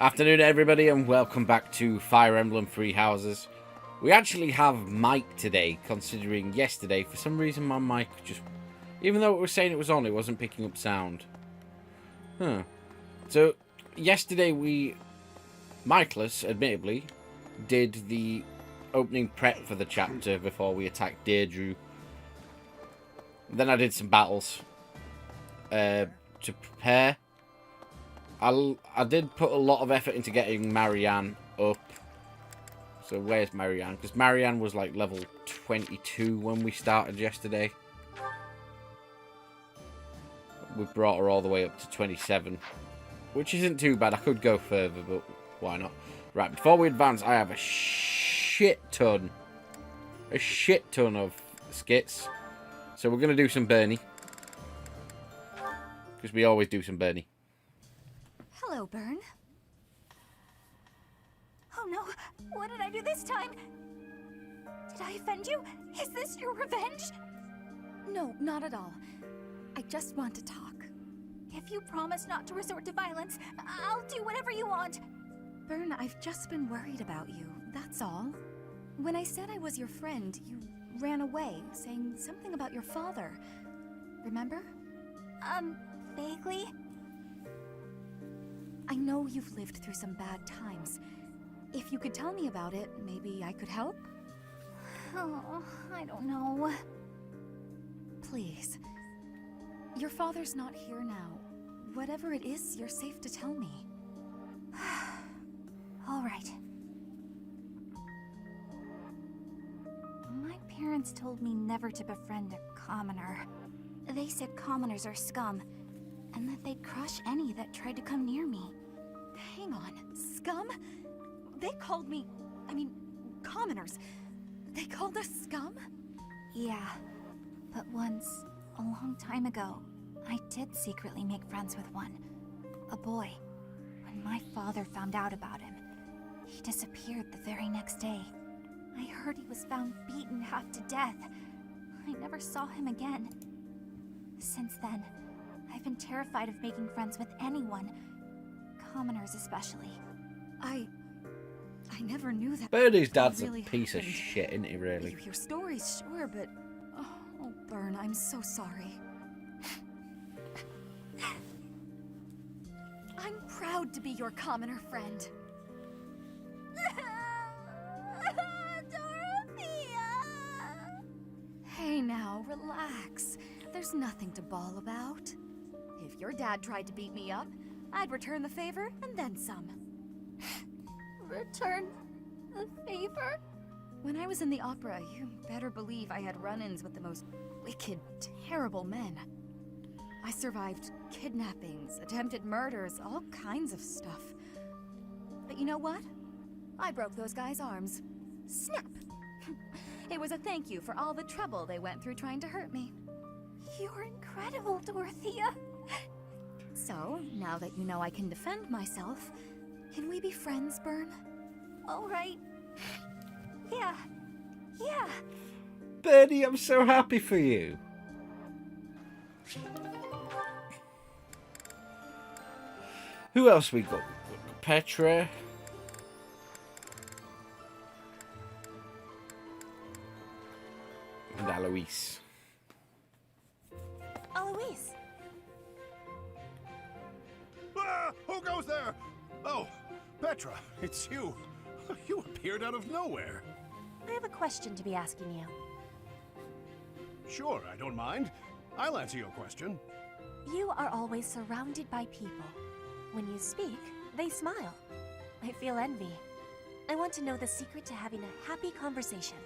Afternoon, everybody, and welcome back to Fire Emblem Three Houses. We actually have mic today, considering yesterday, for some reason, my mic just... Even though it was saying it was on, it wasn't picking up sound. So, yesterday we, micless, admittedly, did the opening prep for the chapter before we attacked Derdriu. Then I did some battles to prepare. I did put a lot of effort into getting Marianne up. So where's Marianne? Because Marianne was like level 22 when we started yesterday. We brought her all the way up to 27. Which isn't too bad. I could go further, but why not? Right, before we advance, I have a shit ton of skits. So we're going to do some Bernie. Because we always do some Bernie. Hello, Bern. Oh no, what did I do this time? Did I offend you? Is this your revenge? No, not at all. I just want to talk. If you promise not to resort to violence, I'll do whatever you want. Bern, I've just been worried about you, that's all. When I said I was your friend, you ran away, saying something about your father. Remember? Vaguely? I know you've lived through some bad times. If you could tell me about it, maybe I could help? Oh, I don't know. Please. Your father's not here now. Whatever it is, you're safe to tell me. All right. My parents told me never to befriend a commoner. They said commoners are scum, and that they'd crush any that tried to come near me. Hang on, scum? They called me... commoners. They called us scum? Yeah, but once, a long time ago, I did secretly make friends with one. A boy. When my father found out about him, he disappeared the very next day. I heard he was found beaten half to death. I never saw him again. Since then, I've been terrified of making friends with anyone. Commoners especially. I never knew that. Birdie's dad's really a piece happened. of shit, isn't he, really? You hear stories, sure, but... Oh, Bern, I'm so sorry. I'm proud to be your commoner friend. Dorothea! Hey now, relax. There's nothing to bawl about. If your dad tried to beat me up, I'd return the favor and then some. Return the favor? When I was in the opera, you better believe I had run-ins with the most wicked, terrible men. I survived kidnappings, attempted murders, all kinds of stuff. But you know what? I broke those guys' arms. Snap! It was a thank you for all the trouble they went through trying to hurt me. You're incredible, Dorothea. So, now that you know I can defend myself, can we be friends, Bern? All right. Yeah. Birdie, I'm so happy for you. Who else we got? Petra. And Alois. Alois. Who goes there? Oh, Petra, it's you. You appeared out of nowhere. I have a question to be asking you. Sure, I don't mind. I'll answer your question. You are always surrounded by people. When you speak, they smile. I feel envy. I want to know the secret to having a happy conversation.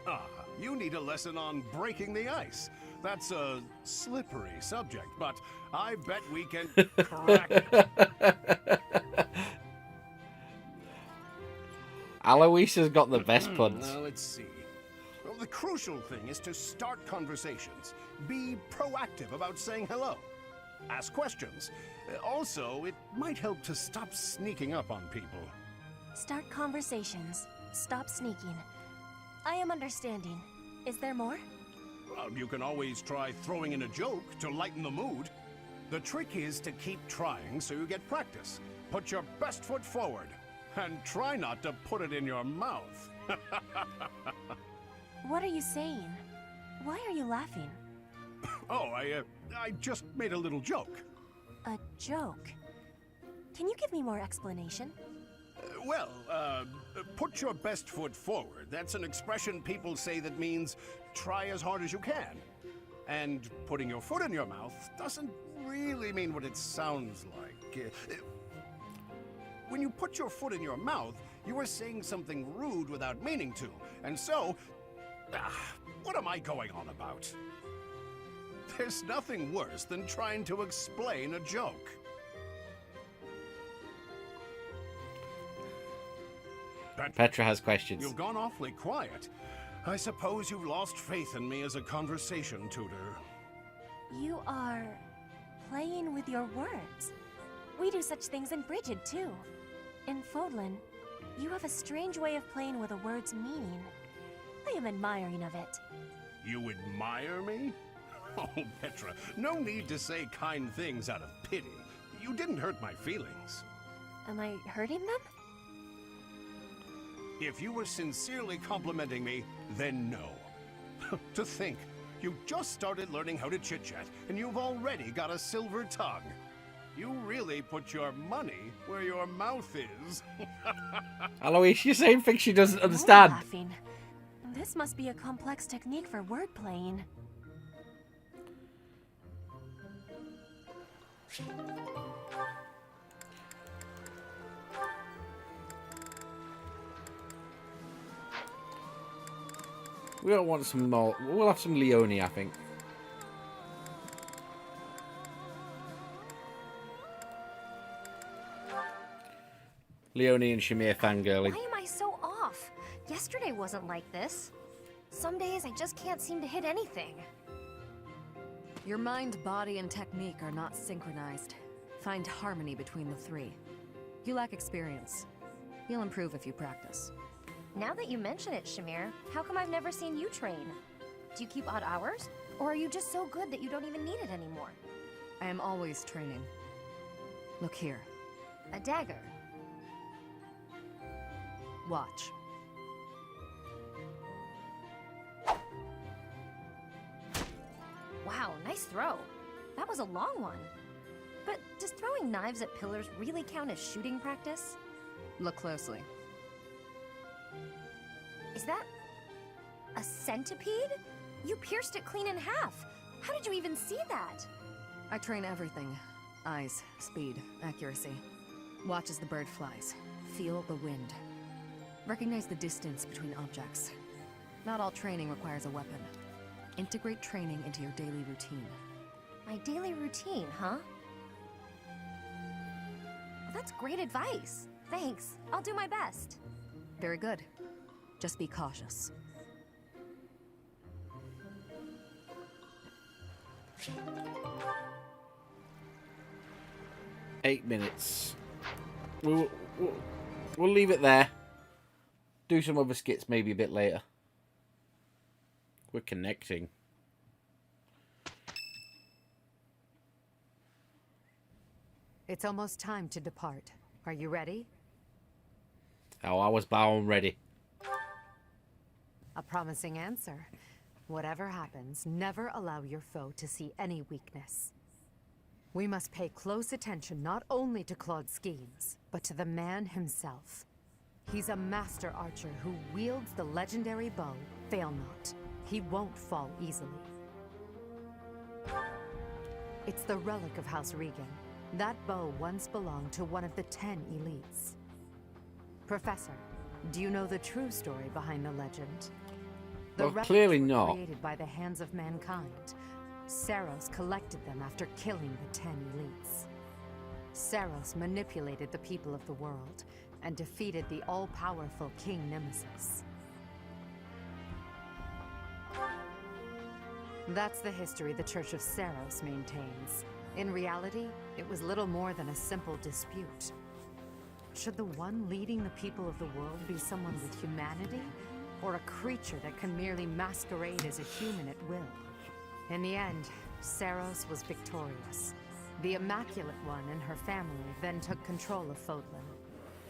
Ah, you need a lesson on breaking the ice. That's a slippery subject, but I bet we can crack it. Alois has got the best puns. Now, let's see. Well, the crucial thing is to start conversations. Be proactive about saying hello. Ask questions. Also, it might help to stop sneaking up on people. Start conversations. Stop sneaking. I am understanding. Is there more? Well, you can always try throwing in a joke to lighten the mood. The trick is to keep trying so you get practice. Put your best foot forward, and try not to put it in your mouth. What are you saying? Why are you laughing? Oh, I just made a little joke. A joke? Can you give me more explanation? Put your best foot forward. That's an expression people say that means try as hard as you can. And putting your foot in your mouth doesn't really mean what it sounds like. When you put your foot in your mouth, you are saying something rude without meaning to. And so, what am I going on about? There's nothing worse than trying to explain a joke. Petra has questions. You've gone awfully quiet. I suppose you've lost faith in me as a conversation tutor. You are playing with your words. We do such things in Brigid, too. In Fodlan, you have a strange way of playing with a word's meaning. I am admiring of it. You admire me? Oh, Petra, no need to say kind things out of pity. You didn't hurt my feelings. Am I hurting them? If you were sincerely complimenting me, then no. To think, you just started learning how to chit-chat, and you've already got a silver tongue. You really put your money where your mouth is. Alois, you're saying things she doesn't More understand. laughing. This must be a complex technique for word playing. We don't want some more. We'll have some Leone, I think. Leone and Shamir fangirling. Why am I so off? Yesterday wasn't like this. Some days I just can't seem to hit anything. Your mind, body, and technique are not synchronized. Find harmony between the three. You lack experience. You'll improve if you practice. Now that you mention it, Shamir, how come I've never seen you train? Do you keep odd hours? Or are you just so good that you don't even need it anymore? I am always training. Look here. A dagger. Watch. Wow, nice throw. That was a long one. But does throwing knives at pillars really count as shooting practice? Look closely. Is that a centipede? You pierced it clean in half. How did you even see that? I train everything. Eyes, speed, accuracy. Watch as the bird flies. Feel the wind. Recognize the distance between objects. Not all training requires a weapon. Integrate training into your daily routine. My daily routine, huh? Well, that's great advice. Thanks. I'll do my best. Very good. Just be cautious. Eight minutes. We'll leave it there. Do some other skits maybe a bit later. We're connecting. It's almost time to depart. Are you ready? Oh, I was bound ready. A promising answer. Whatever happens, never allow your foe to see any weakness. We must pay close attention not only to Claude's schemes, but to the man himself. He's a master archer who wields the legendary bow, Fail Not. He won't fall easily. It's the relic of House Regan. That bow once belonged to one of the 10 elites. Professor, do you know the true story behind the legend? The Well, relics clearly were not. created by the hands of mankind. Saros collected them after killing the 10 elites. Saros manipulated the people of the world and defeated the all-powerful King Nemesis. That's the history the Church of Saros maintains. In reality, it was little more than a simple dispute. Should the one leading the people of the world be someone with humanity, or a creature that can merely masquerade as a human at will? In the end, Saros was victorious. The Immaculate One and her family then took control of Fodlan.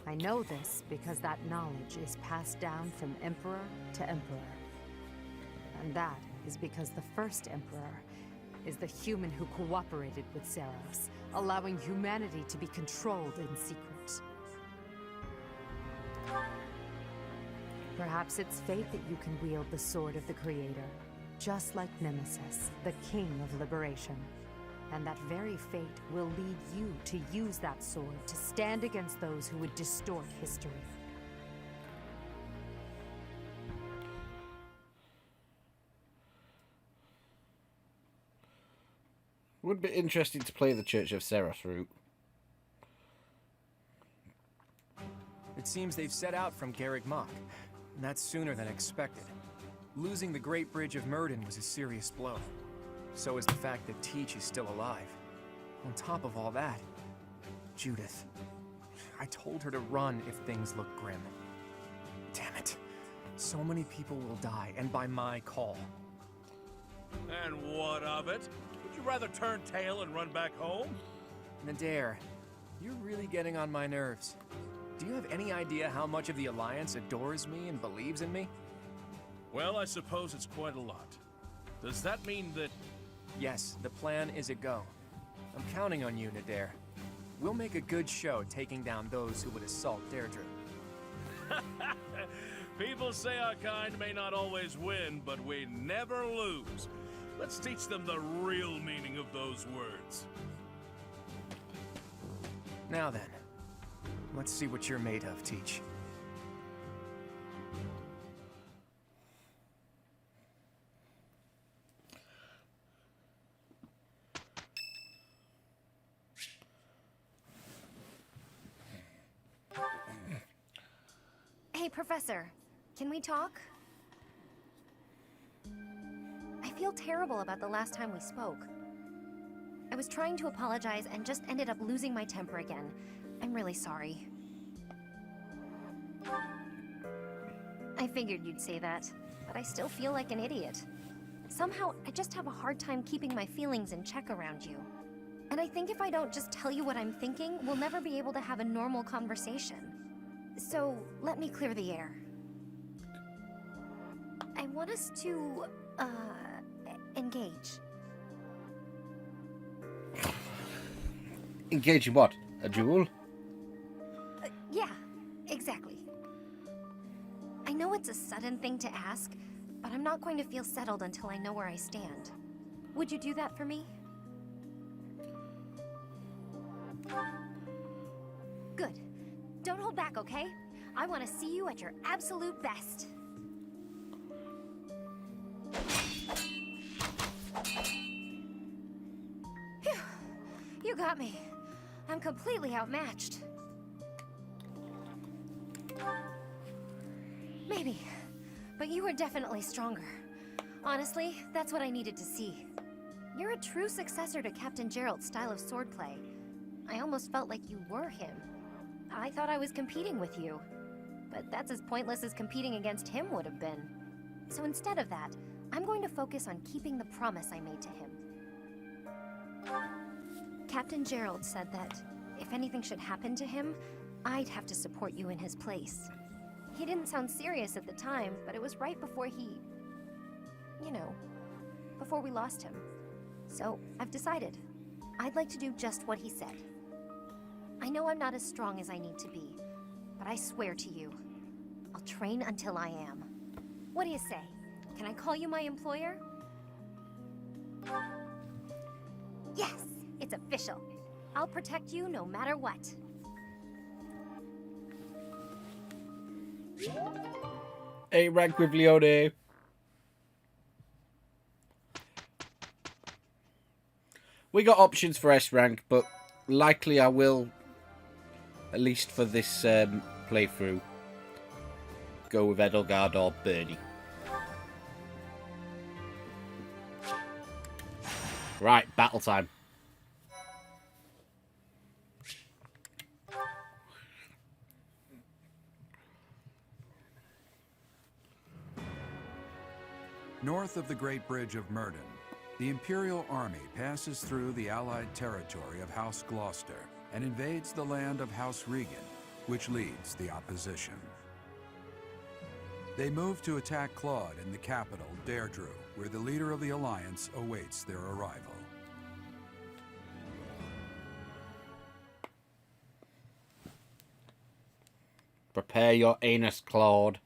I know this because that knowledge is passed down from Emperor to Emperor. And that is because the first Emperor is the human who cooperated with Zeros, allowing humanity to be controlled in secret. Perhaps it's fate that you can wield the sword of the Creator, just like Nemesis, the King of Liberation. And that very fate will lead you to use that sword to stand against those who would distort history. Would be interesting to play the Church of Seros route. It seems they've set out from Garreg Mach, and that's sooner than expected. Losing the Great Bridge of Myrden was a serious blow. So is the fact that Teach is still alive. On top of all that, Judith. I told her to run if things look grim. Damn it. So many people will die, and by my call. And what of it? Would you rather turn tail and run back home? Nadir, you're really getting on my nerves. Do you have any idea how much of the Alliance adores me and believes in me? Well, I suppose it's quite a lot. Does that mean that... Yes, the plan is a go. I'm counting on you, Nadir. We'll make a good show taking down those who would assault Derdriu. People say our kind may not always win, but we never lose. Let's teach them the real meaning of those words. Now then, let's see what you're made of, Teach. Hey, Professor. Can we talk? I feel terrible about the last time we spoke. I was trying to apologize and just ended up losing my temper again. I'm really sorry. I figured you'd say that, but I still feel like an idiot. Somehow, I just have a hard time keeping my feelings in check around you. And I think if I don't just tell you what I'm thinking, we'll never be able to have a normal conversation. So, let me clear the air. I want us to, engage. Engage in what? A duel? Yeah, exactly. I know it's a sudden thing to ask, but I'm not going to feel settled until I know where I stand. Would you do that for me? Good. Don't hold back, okay? I want to see you at your absolute best. Phew. You got me. I'm completely outmatched. Maybe. But you were definitely stronger. Honestly, that's what I needed to see. You're a true successor to Captain Gerald's style of swordplay. I almost felt like you were him. I thought I was competing with you. But that's as pointless as competing against him would have been. So instead of that, I'm going to focus on keeping the promise I made to him. Captain Gerald said that if anything should happen to him, I'd have to support you in his place. He didn't sound serious at the time, but it was right before he... you know, before we lost him. So, I've decided. I'd like to do just what he said. I know I'm not as strong as I need to be, but I swear to you, I'll train until I am. What do you say? Can I call you my employer? Yes, it's official. I'll protect you no matter what. A rank with Leone. We got options for S rank, but likely I will, at least for this playthrough, go with Edelgard or Birdie. Right, battle time. North of the Great Bridge of Myrden, The Imperial Army passes through the Allied territory of House Gloucester and invades the land of House Regan, which leads the opposition. They move to attack Claude in the capital, Derdriu, where the leader of the Alliance awaits their arrival. Prepare your anus, Claude.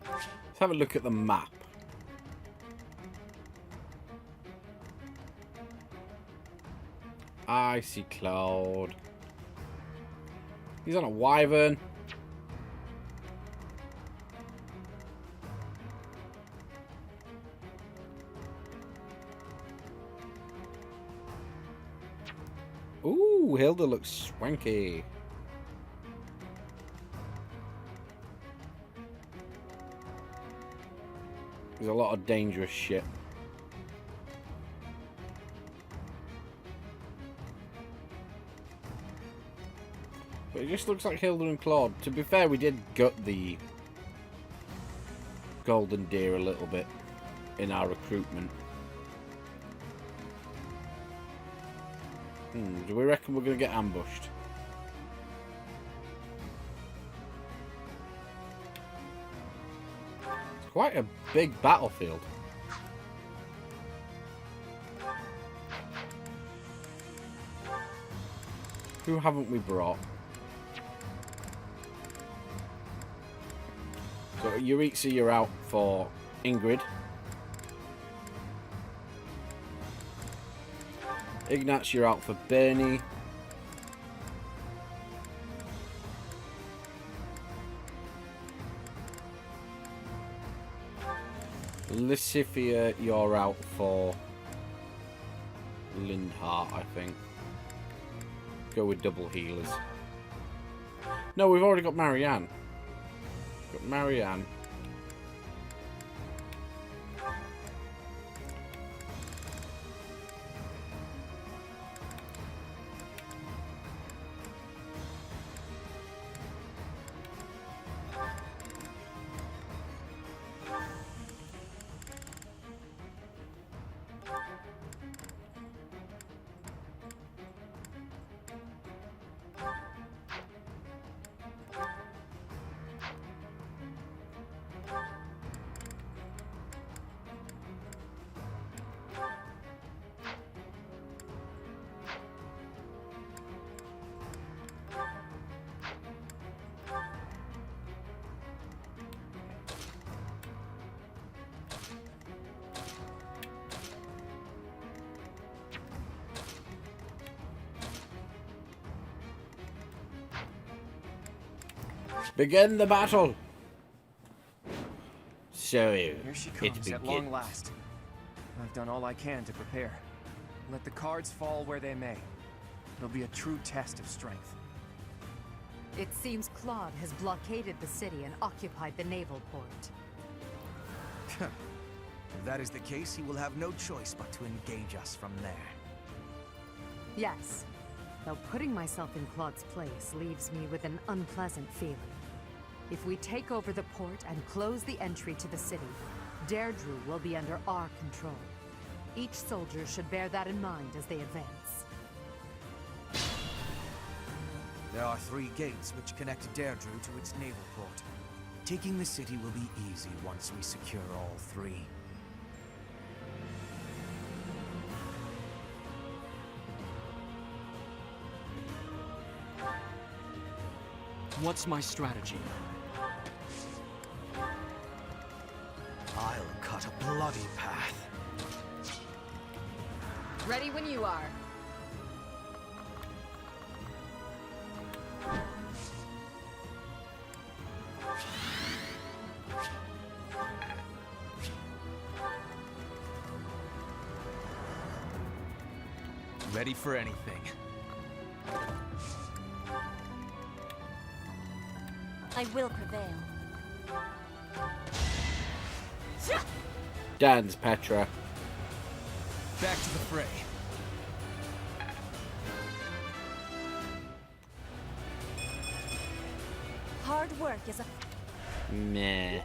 Let's have a look at the map. I see Claude. He's on a wyvern. Ooh, Hilda looks swanky. There's a lot of dangerous shit. But it just looks like Hilda and Claude. To be fair, we did gut the golden deer a little bit in our recruitment. Do we reckon we're going to get ambushed? It's quite a big battlefield. Who haven't we brought? So Euritza, you're out for Ingrid. Ignatz, you're out for Bernie. Lysifia, you're out for Lindhart, I think. Go with double healers. No, we've already got Marianne. Got Marianne. Begin the battle. So Here she it comes begins. at long last. I've done all I can to prepare. Let the cards fall where they may. It'll be a true test of strength. It seems Claude has blockaded the city and occupied the naval port. If that is the case, he will have no choice but to engage us from there. Yes, though putting myself in Claude's place leaves me with an unpleasant feeling. If we take over the port and close the entry to the city, Derdriu will be under our control. Each soldier should bear that in mind as they advance. There are 3 gates which connect Derdriu to its naval port. Taking the city will be easy once we secure all 3. What's my strategy? I'll cut a bloody path. Ready when you are. Ready for anything. I will prevail. Dance, Petra. Back to the fray. Hard work is a... Meh.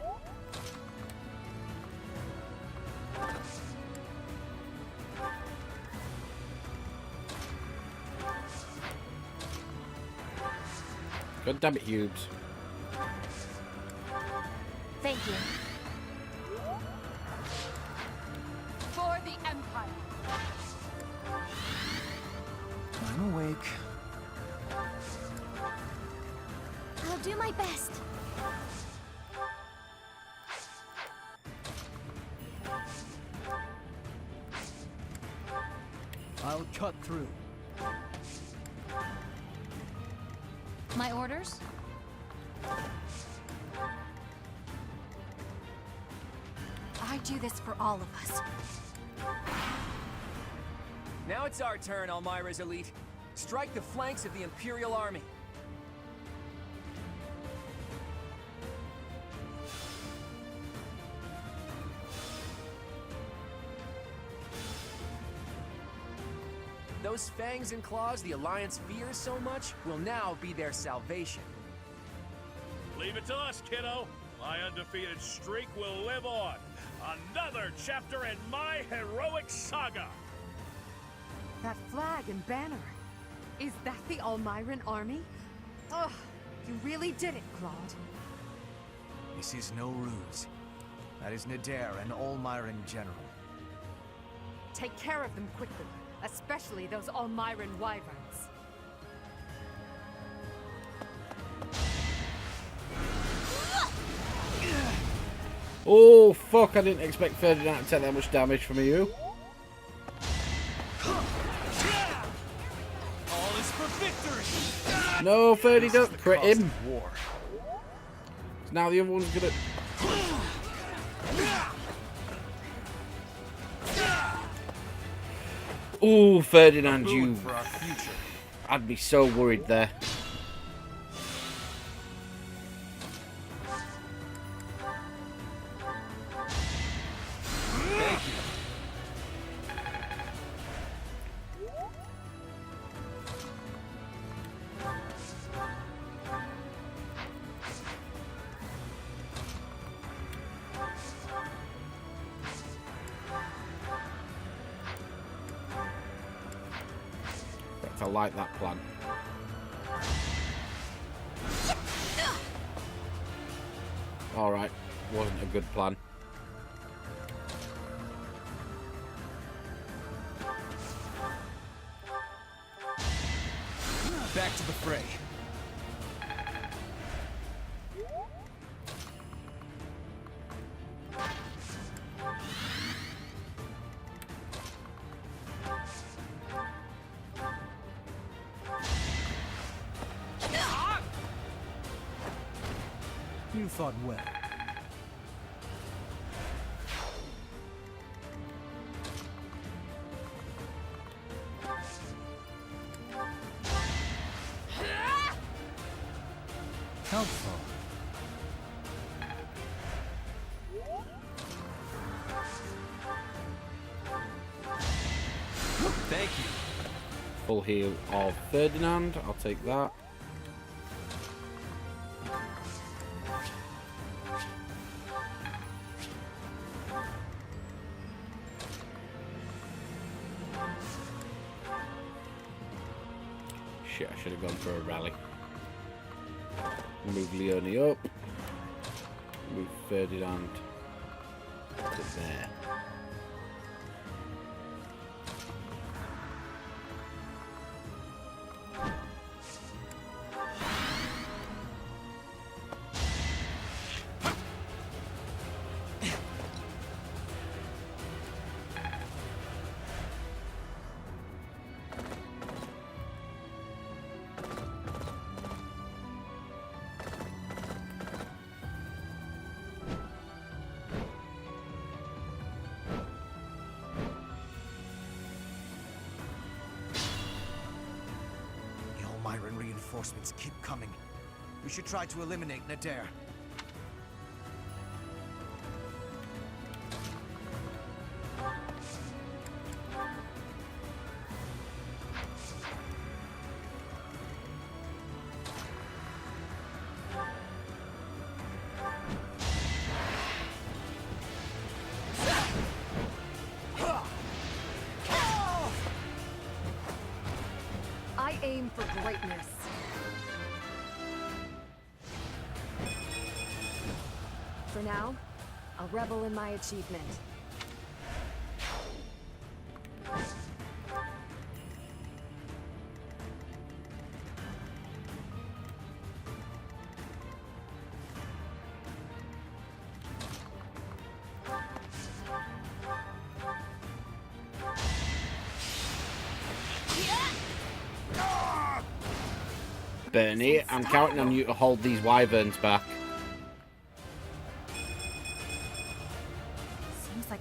God damn it, Hughes. Thank you. For the Empire. I'm awake. I'll do my best. I'll cut through. My orders? I do this for all of us. Now it's our turn, Elmira's elite. Strike the flanks of the Imperial Army. Those fangs and claws the Alliance fears so much will now be their salvation. Leave it to us, kiddo. My undefeated streak will live on. Another chapter in my heroic saga. That flag and banner. Is that the Almiran army? Ugh, you really did it, Claude. This is no ruse. That is Nadir, an Almiran general. Take care of them quickly, especially those Almiran wyverns. Oh, fuck, I didn't expect Ferdinand to take that much damage from you. All is for victory! No, Ferdy, don't crit him. War. Now the other one's gonna... Oh, Ferdinand, you For our future. had me so worried there. Thank you. I like that plan. Alright, wasn't a good plan. Back to the fray. You fought well. Helpful. Thank you. Full heal of Ferdinand, I'll take that. Shit, I should have gone for a rally. Move Leone up. Move Ferdinand to there. reinforcements keep coming. We should try to eliminate Nadir. I aim for greatness. For now, I'll revel in my achievement. Bernie, I'm counting on you to hold these wyverns back. Seems like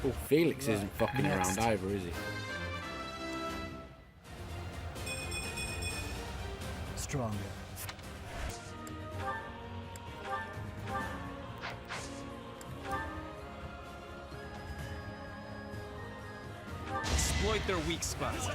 Oh, Felix isn't fucking around either, is he? Stronger. Exploit their weak spots.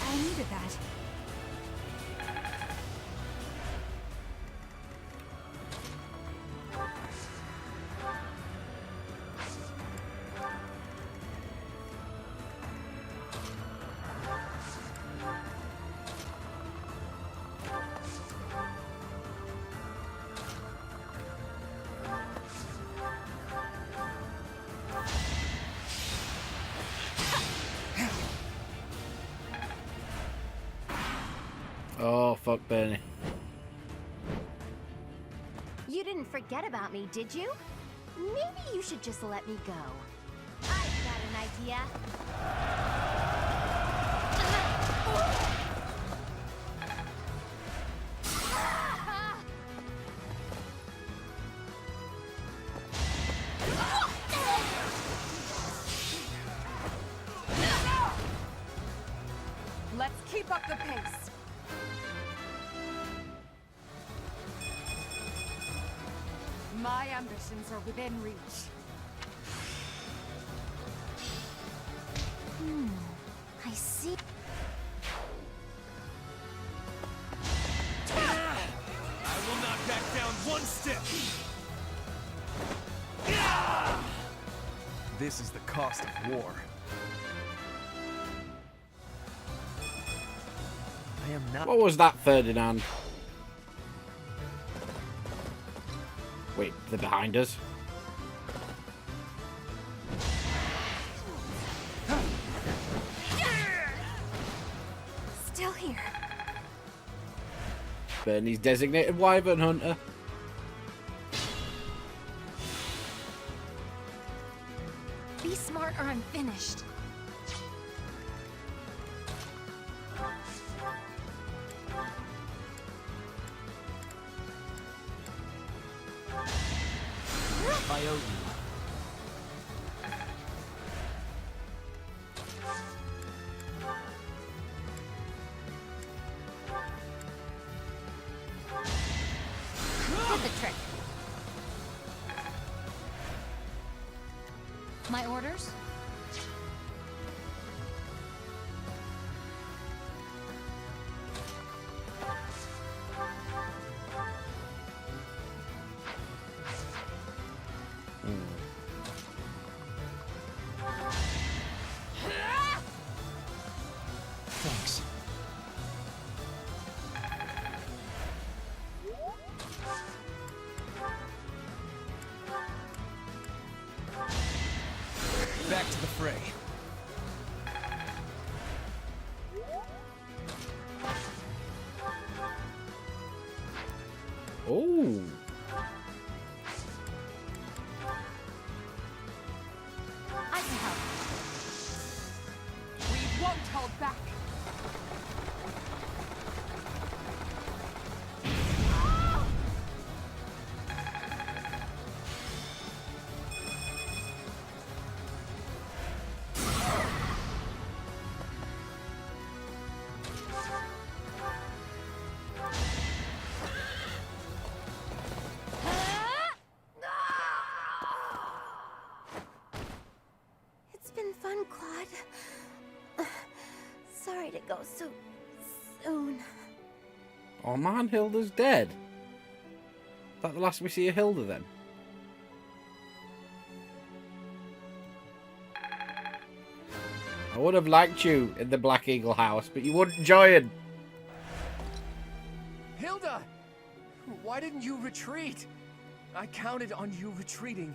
I needed that. Oh, fuck Bernie. You didn't forget about me, did you? Maybe you should just let me go. I've got an idea. Let's keep up the pace. My ambitions are within reach. I see. I will not back down one step. This is the cost of war. I am not. What was that, Ferdinand? Wait, they're behind us? Still here. Bernie's designated wyvern hunter. Be smart or I'm finished. I owe you. Get the trick. My orders? Back to the fray. Oh. I can help. We won't hold back. It's been fun, Claude. Sorry to go so soon. Oh man, Hilda's dead. Is that the last we see of Hilda then? I would have liked you in the Black Eagle house, but you wouldn't join. Hilda! Why didn't you retreat? I counted on you retreating.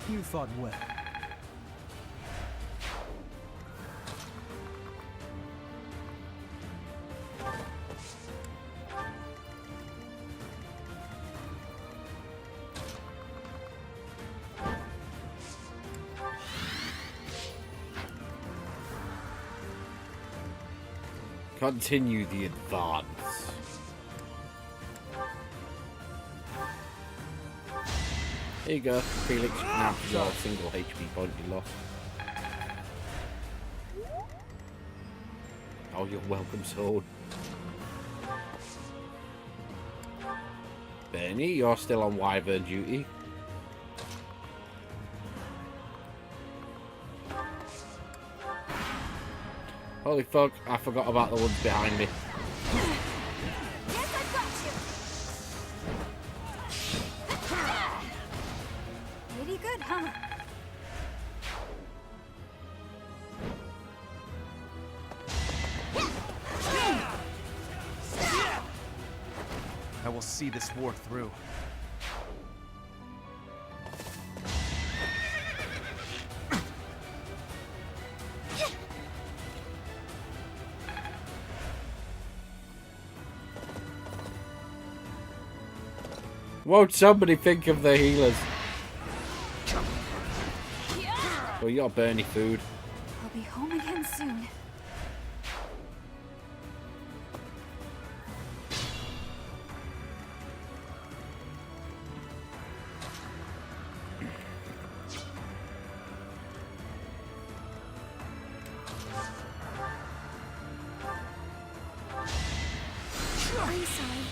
You fought well. Continue the advance. Here you go, Felix. You can have your single HP point you lost. Oh, you're welcome, sword. Bernie, you're still on Wyvern duty. Holy fuck, I forgot about the ones behind me. Yes, I've got you. Pretty good, huh? I will see this war through. Won't somebody think of the healers? Well, you're Bernie food. I'll be home again soon. I'm sorry.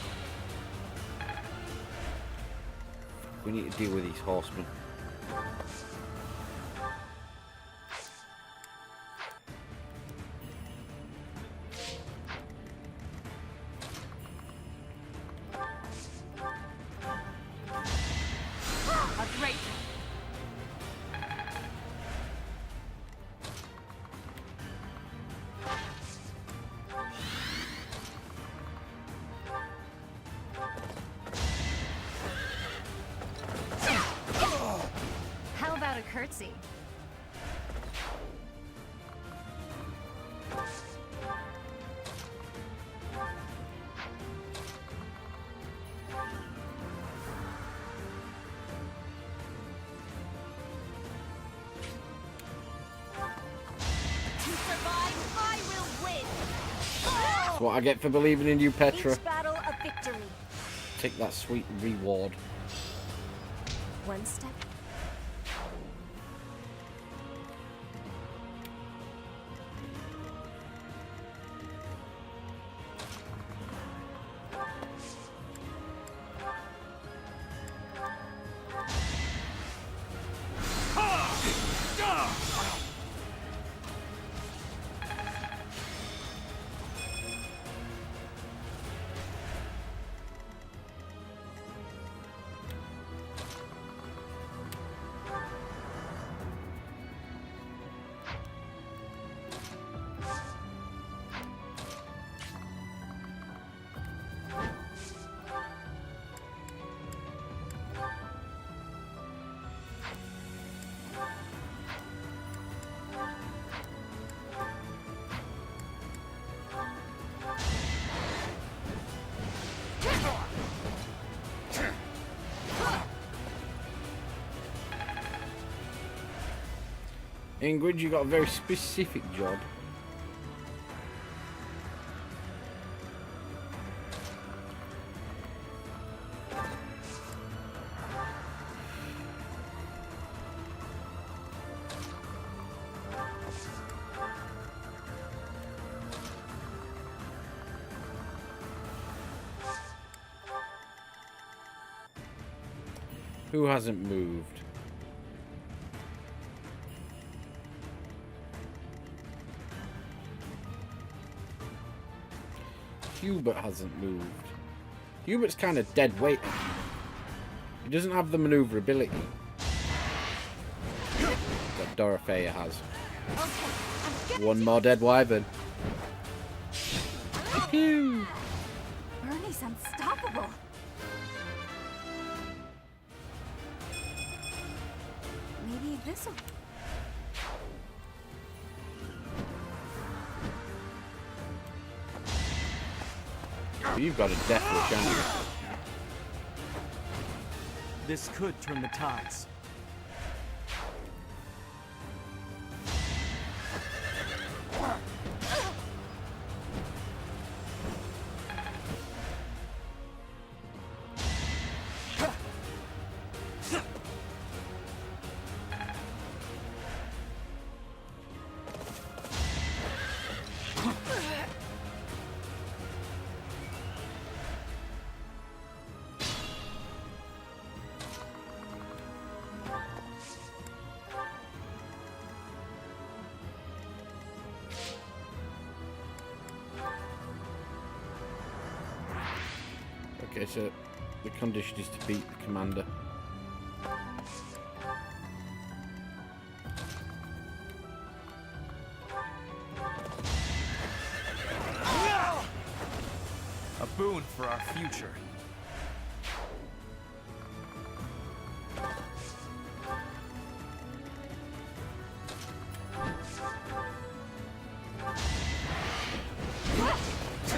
We need to deal with these horsemen. A great. How about a curtsy? To survive, I will win. That's what I get for believing in you, Petra. Each battle a victory. Take that sweet reward. One step. Ingrid, you got a very specific job. Who hasn't moved? Hubert hasn't moved. Hubert's kind of dead weight. He doesn't have the maneuverability that Dorothea has. One more dead wyvern. Pew! Bernie's unstoppable. Maybe this'll... You've got a death wish, haven't you? This could turn the tides. Okay, so the condition is to beat the commander. A boon for our future.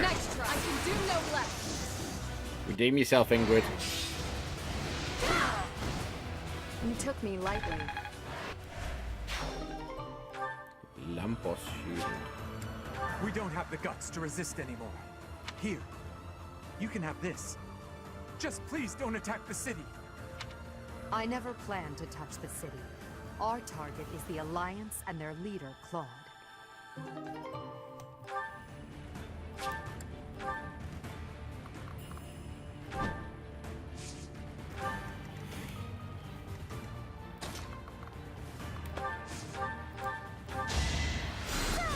Nice try. I can do no less. Redeem yourself, Ingrid. You took me lightly. Lampos shield. We don't have the guts to resist anymore. Here, you can have this. Just please don't attack the city. I never planned to touch the city. Our target is the Alliance and their leader, Claude.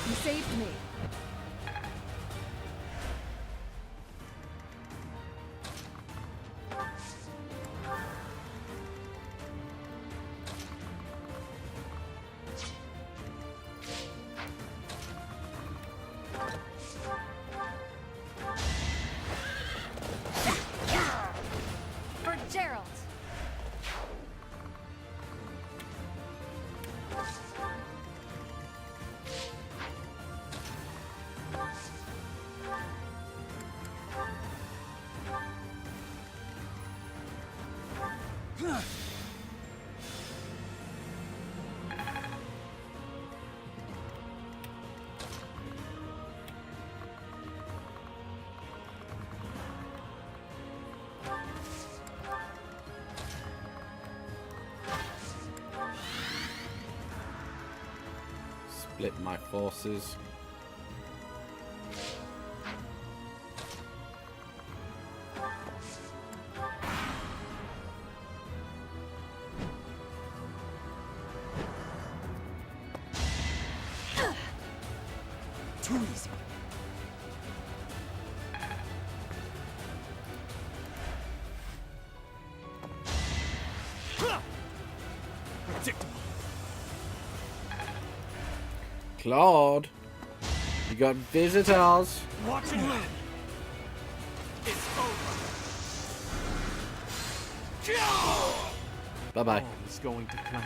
You saved me. For Gerald. Split my forces. Too easy. Predictable. Claude, you got visitors. Watch and win. It's over. Bye-bye. All is going to plan.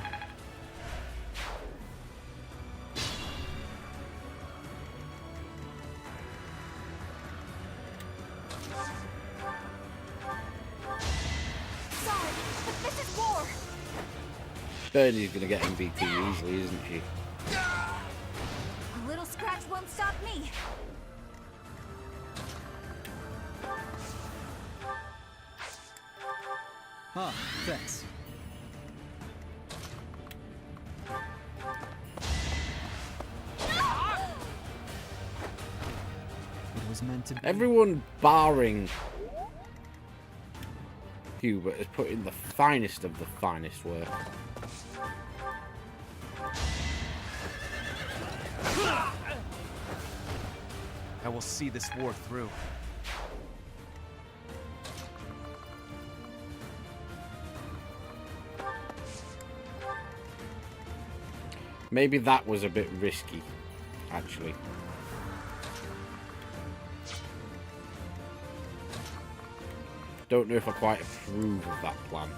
Sorry, but this is war. Bernie's gonna get MVP easily, isn't she? won't stop me. Ah, thanks. It was meant to be. Everyone barring Hubert has put in the finest of the finest work. I will see this war through. Maybe that was a bit risky, actually. Don't know if I quite approve of that plan.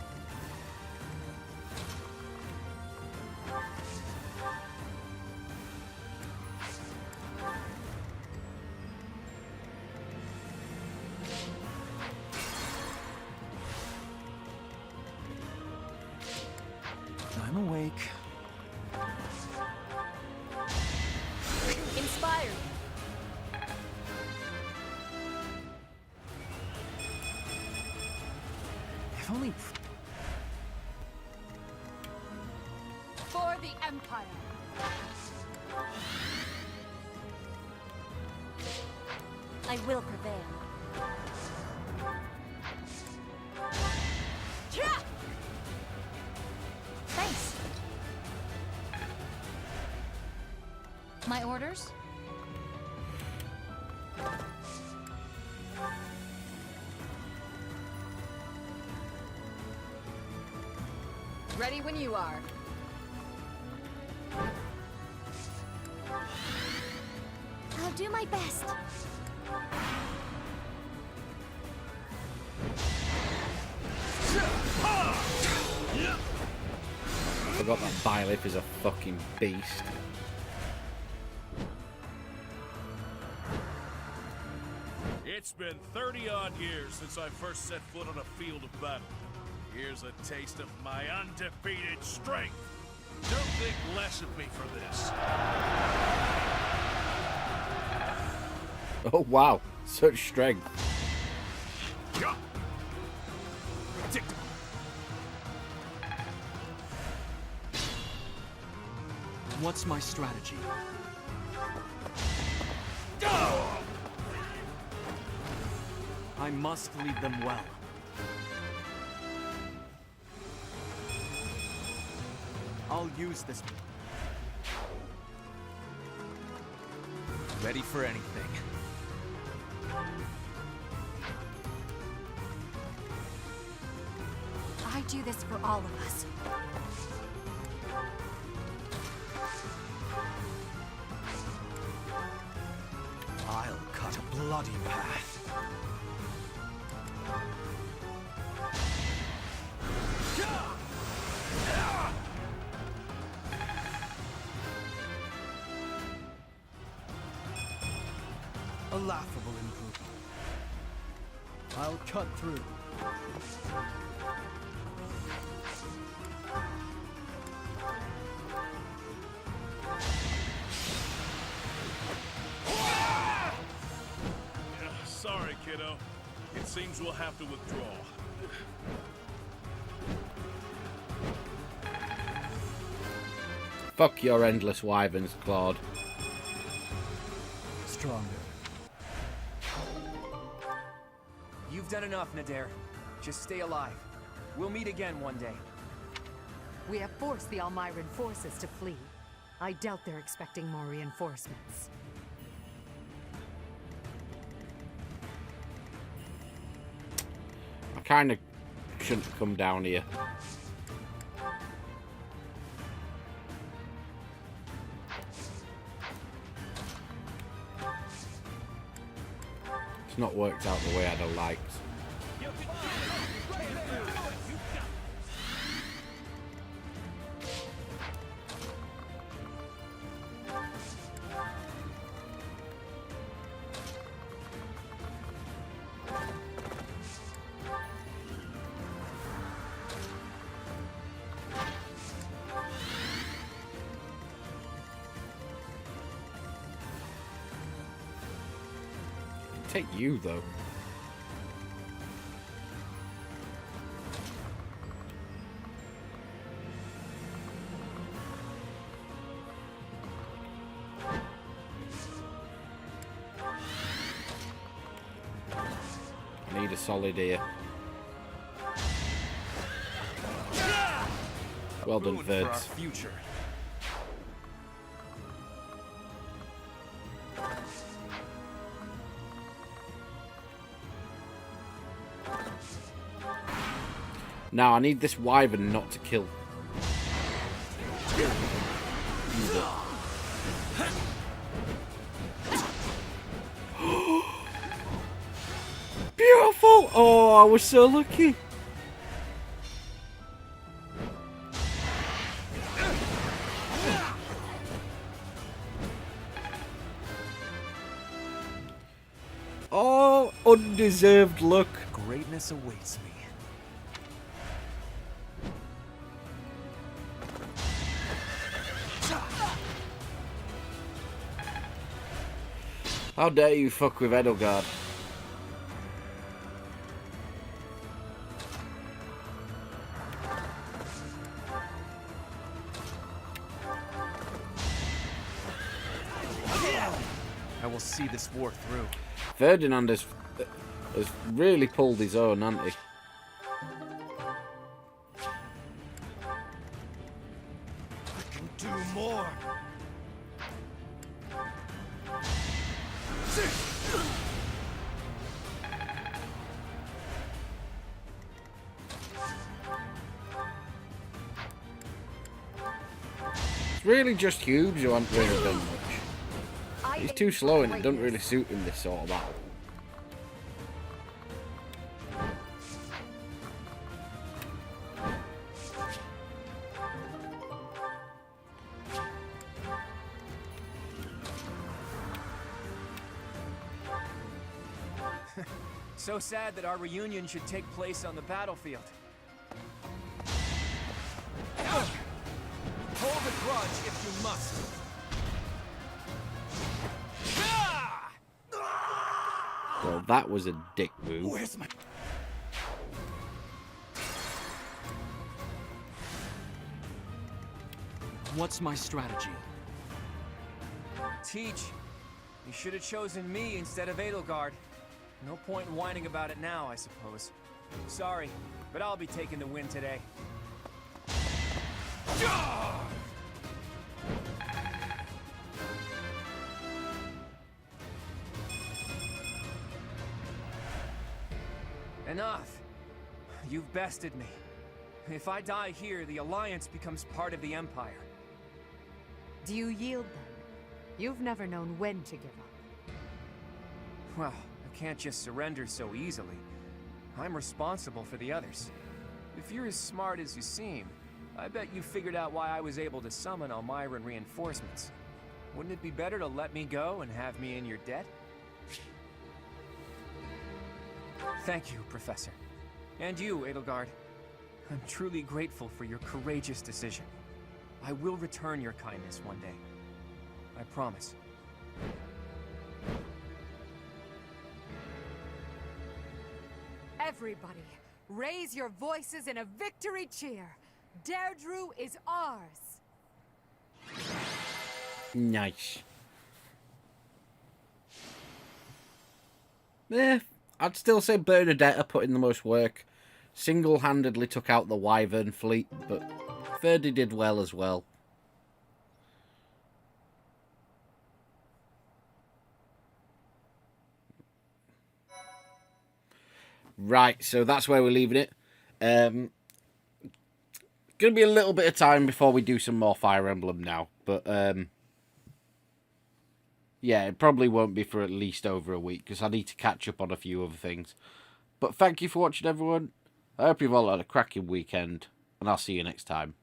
I'm awake. Inspired. If only. For the Empire. I will prevail. Thanks. My orders? Ready when you are. I'll do my best. I forgot that Byleth is a fucking beast. It's been 30-odd years since I first set foot on a field of battle. Here's a taste of my undefeated strength. Don't think less of me for this. Oh wow, such strength. What's my strategy? I must lead them well. I'll use this. Ready for anything. I do this for all of us. I'll cut a bloody path. A laughable improvement. I'll cut through. Sorry, kiddo. It seems we'll have to withdraw. Fuck your endless wyverns, Claude. Stronger. You've done enough, Nadir. Just stay alive. We'll meet again one day. We have forced the Almiran forces to flee. I doubt they're expecting more reinforcements. I kind of shouldn't have come down here. It's not worked out the way I'd have liked. Take you, though. I need a solid ear. Well done, Food for our Verds. future. Now, I need this wyvern not to kill. Beautiful! Oh, I was so lucky. Oh, undeserved luck. Greatness awaits me. How dare you fuck with Edelgard? I will see this war through. Ferdinand has really pulled his own, hasn't he? I can do more. It's really just Hughes who hasn't really done much. He's too slow and it doesn't really suit him, this sort of battle. So sad that our reunion should take place on the battlefield. Hold a grudge if you must. Well, that was a dick move. Where's my... What's my strategy? Teach, you should have chosen me instead of Edelgard. No point in whining about it now, I suppose. Sorry, but I'll be taking the win today. Enough! You've bested me. If I die here, the Alliance becomes part of the Empire. Do you yield then? You've never known when to give up. Well, I can't just surrender so easily. I'm responsible for the others. If you're as smart as you seem, I bet you figured out why I was able to summon Almyran reinforcements. Wouldn't it be better to let me go and have me in your debt? Thank you, Professor. And you, Edelgard. I'm truly grateful for your courageous decision. I will return your kindness one day. I promise. Everybody, raise your voices in a victory cheer. Derdriu is ours. Nice. I'd still say Bernadetta put in the most work. Single-handedly took out the Wyvern fleet, but Ferdy did well as well. Right, so that's where we're leaving it. Going to be a little bit of time before we do some more Fire Emblem now, but yeah, it probably won't be for at least over a week because I need to catch up on a few other things. But thank you for watching, everyone. I hope you've all had a cracking weekend, and I'll see you next time.